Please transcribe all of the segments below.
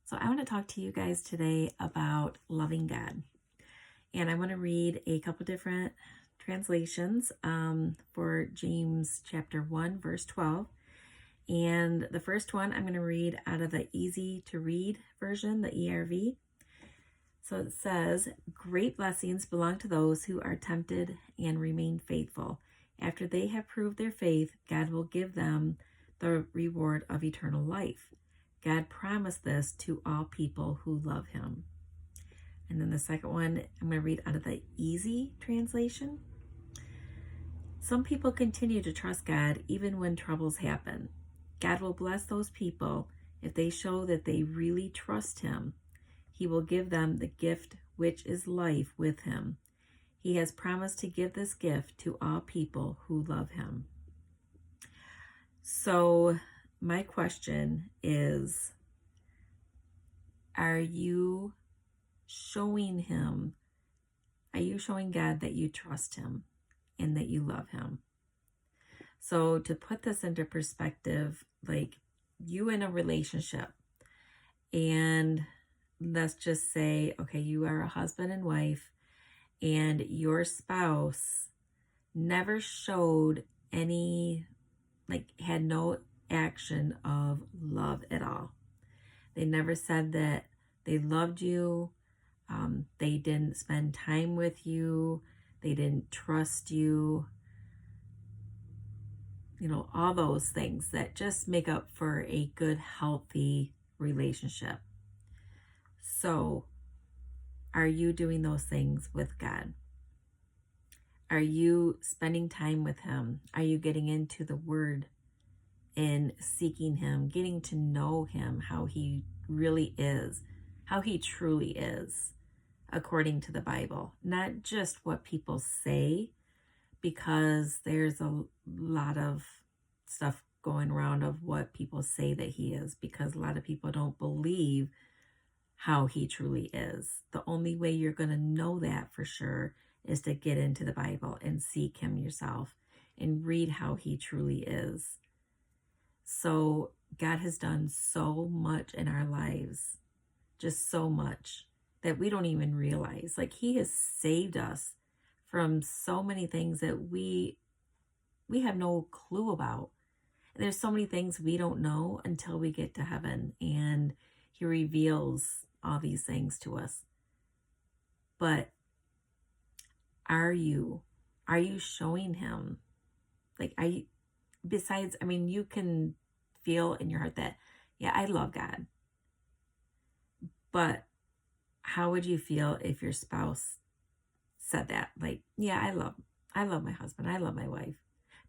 So I want to talk to you guys today about loving God. And I want to read a couple different translations for James chapter 1, verse 12. And the first one I'm going to read out of the easy to read version, the ERV. So it says, "Great blessings belong to those who are tempted and remain faithful. After they have proved their faith, God will give them the reward of eternal life. God promised this to all people who love him." And then the second one, I'm going to read out of the easy translation. "Some people continue to trust God even when troubles happen. God will bless those people if they show that they really trust him. He will give them the gift which is life with him. He has promised to give this gift to all people who love him." So my question is, are you showing God that you trust him and that you love him? So to put this into perspective, like you in a relationship, and let's just say, okay, you are a husband and wife, and your spouse never showed any, had no action of love at all. They never said that they loved you. They didn't spend time with you. They didn't trust you. All those things that just make up for a good, healthy relationship. So, are you doing those things with God? Are you spending time with him? Are you getting into the word and seeking him, getting to know him, how he really is, how he truly is, according to the Bible? Not just what people say, because there's a lot of stuff going around of what people say that he is, because a lot of people don't believe how he truly is. The only way you're going to know that for sure is to get into the Bible and seek him yourself and read how he truly is. So God has done so much in our lives, just so much that we don't even realize. Like, he has saved us from so many things that we have no clue about. And there's so many things we don't know until we get to heaven and he reveals all these things to us. But are you showing him? You can feel in your heart that, yeah, I love God. But how would you feel if your spouse said that? Like, yeah, I love my husband, I love my wife,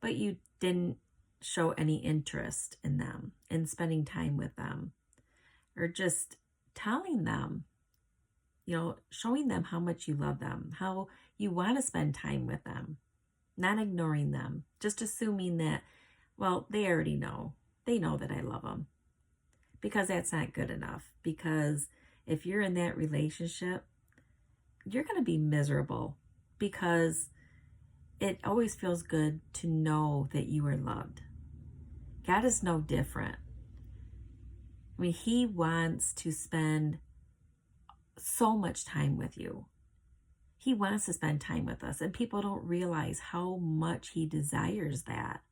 but you didn't show any interest in them and spending time with them, or just telling them, showing them how much you love them, how you want to spend time with them, not ignoring them, just assuming that, well, they already know. They know that I love them. Because that's not good enough. Because if you're in that relationship, you're going to be miserable, because it always feels good to know that you are loved. God is no different. He wants to spend so much time with you. He wants to spend time with us, and people don't realize how much he desires that.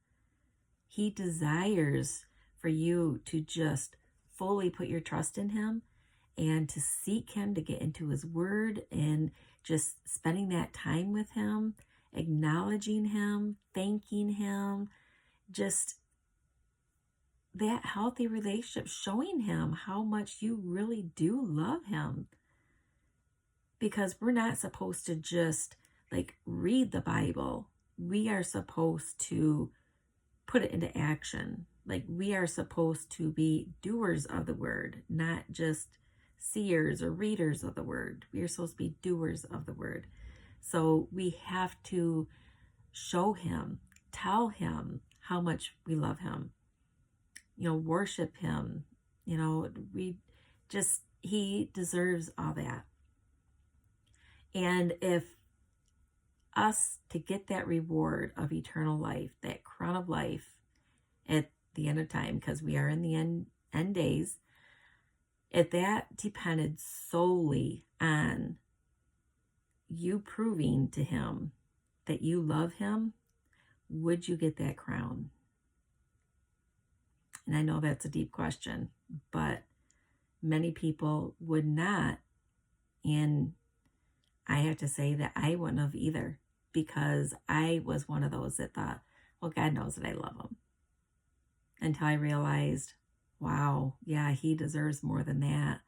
He desires for you to just fully put your trust in him and to seek him, to get into his word and just spending that time with him, acknowledging him, thanking him, just that healthy relationship, showing him how much you really do love him. Because we're not supposed to just read the Bible. We are supposed to put it into action. We are supposed to be doers of the word, not just seers or readers of the word. We are supposed to be doers of the word. So we have to show him, tell him how much we love him, worship him. He deserves all that. And if us to get that reward of eternal life, that crown of life at the end of time, because we are in the end days, If that depended solely on you proving to him that you love him, would you get that crown? And I know that's a deep question, but many people would not. And I have to say that I wouldn't have either, because I was one of those that thought, well, God knows that I love him. Until I realized, wow, yeah, he deserves more than that,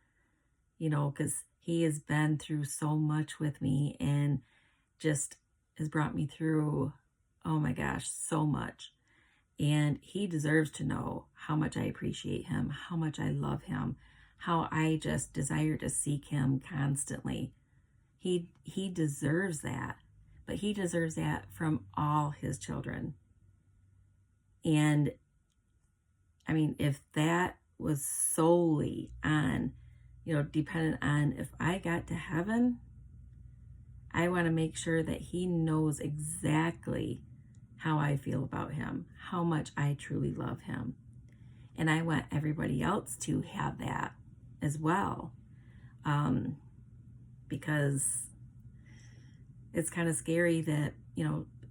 because he has been through so much with me and just has brought me through, oh my gosh, so much. And he deserves to know how much I appreciate him, how much I love him, how I just desire to seek him constantly. He deserves that, but he deserves that from all his children. And I mean, if that was solely on, dependent on if I got to heaven, I want to make sure that he knows exactly how I feel about him, how much I truly love him. And I want everybody else to have that as well. Because it's kind of scary that,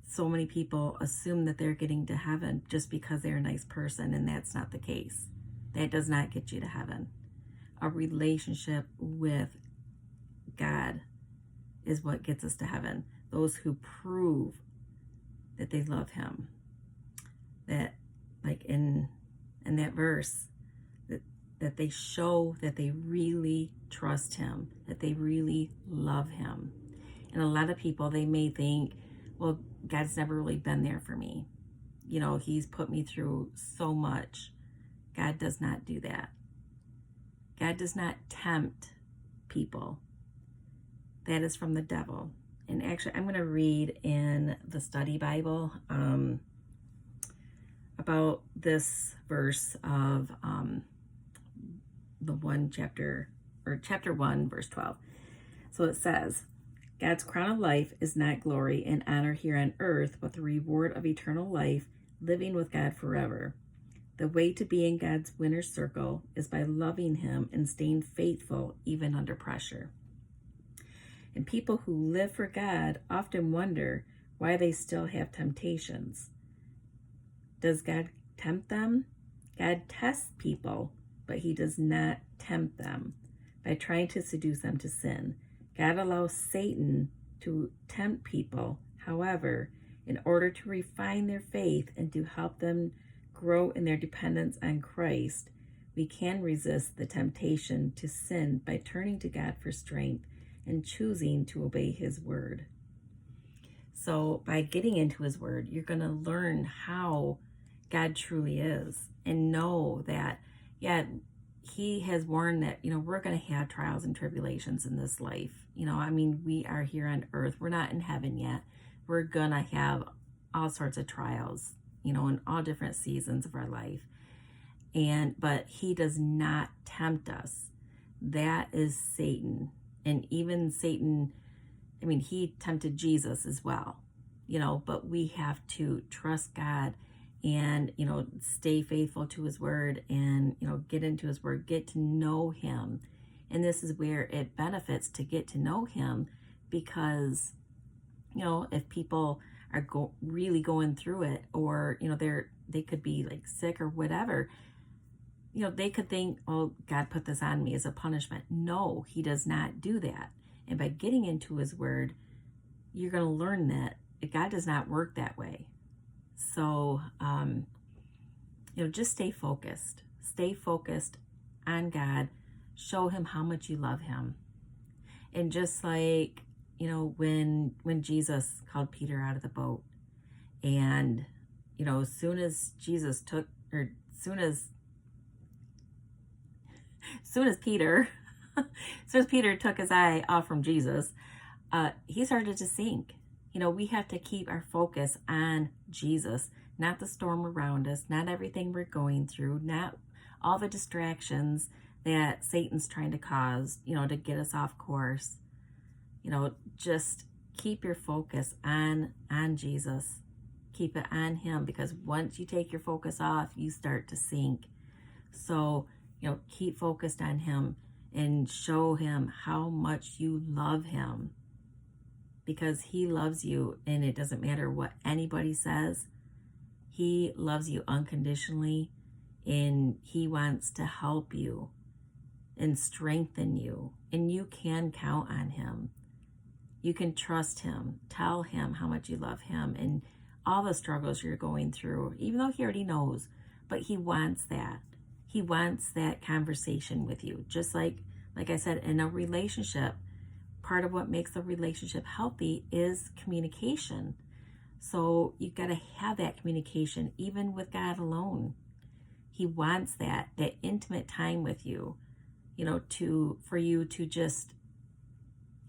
so many people assume that they're getting to heaven just because they're a nice person, and that's not the case. That does not get you to heaven. A relationship with God is what gets us to heaven. Those who prove that they love him. That, like in that verse, that they show that they really trust him, that they really love him. And a lot of people, they may think, well, God's never really been there for me. He's put me through so much. God does not do that. God does not tempt people. That is from the devil. And actually, I'm going to read in the study Bible about this verse of chapter 1, verse 12. So it says, God's crown of life is not glory and honor here on earth, but the reward of eternal life, living with God forever. The way to be in God's winner's circle is by loving him and staying faithful even under pressure. And people who live for God often wonder why they still have temptations. Does God tempt them? God tests people, but he does not tempt them by trying to seduce them to sin. God allows Satan to tempt people, however, in order to refine their faith and to help them grow in their dependence on Christ. We can resist the temptation to sin by turning to God for strength and choosing to obey his word. So by getting into his word, you're going to learn how God truly is and know that, he has warned that, we're going to have trials and tribulations in this life. We are here on earth. We're not in heaven yet. We're going to have all sorts of trials, in all different seasons of our life. But he does not tempt us. That is Satan. And even Satan, he tempted Jesus as well, but we have to trust God and, stay faithful to his word and, get into his word, get to know him. And this is where it benefits to get to know him, because, if people are really going through it, or, they could be like sick or whatever, they could think, oh, God put this on me as a punishment. No, he does not do that. And by getting into his word, you're going to learn that God does not work that way. So, just stay focused. Stay focused on God. Show him how much you love him. And just like, when Jesus called Peter out of the boat, and, as soon as Peter took his eye off from Jesus, he started to sink. We have to keep our focus on Jesus, not the storm around us, not everything we're going through, not all the distractions that Satan's trying to cause, to get us off course. Just keep your focus on Jesus. Keep it on him, because once you take your focus off, you start to sink. So, keep focused on him. and show him how much you love him, because he loves you, and it doesn't matter what anybody says. He loves you unconditionally, and he wants to help you and strengthen you, and you can count on him. You can trust him. Tell him how much you love him and all the struggles you're going through, even though he already knows. But he wants that. He wants that conversation with you. Just like I said, in a relationship, part of what makes a relationship healthy is communication. So you got to have that communication, even with God alone. He wants that intimate time with you, for you to just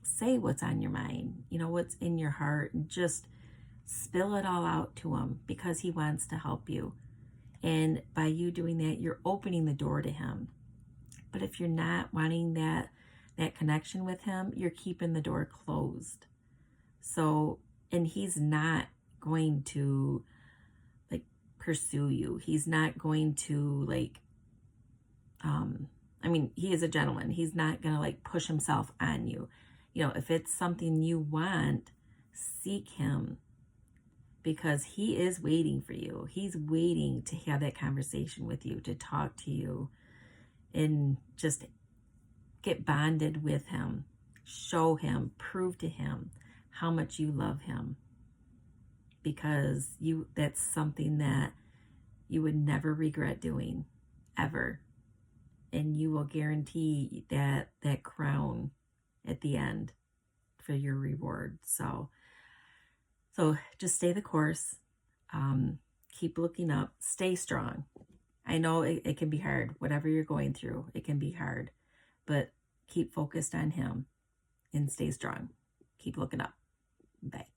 say what's on your mind, what's in your heart, and just spill it all out to him, because he wants to help you. And by you doing that, you're opening the door to him. But if you're not wanting that connection with him, you're keeping the door closed. So, and he's not going to pursue you. He's not going to he is a gentleman. He's not going to push himself on you. If it's something you want, seek him, because he is waiting for you. He's waiting to have that conversation with you, to talk to you, and just get bonded with him. Show him, prove to him how much you love him, because that's something that you would never regret doing, ever. And you will guarantee that crown at the end for your reward. So just stay the course. Keep looking up. Stay strong. I know it can be hard. Whatever you're going through, it can be hard. But keep focused on him and stay strong. Keep looking up. Bye.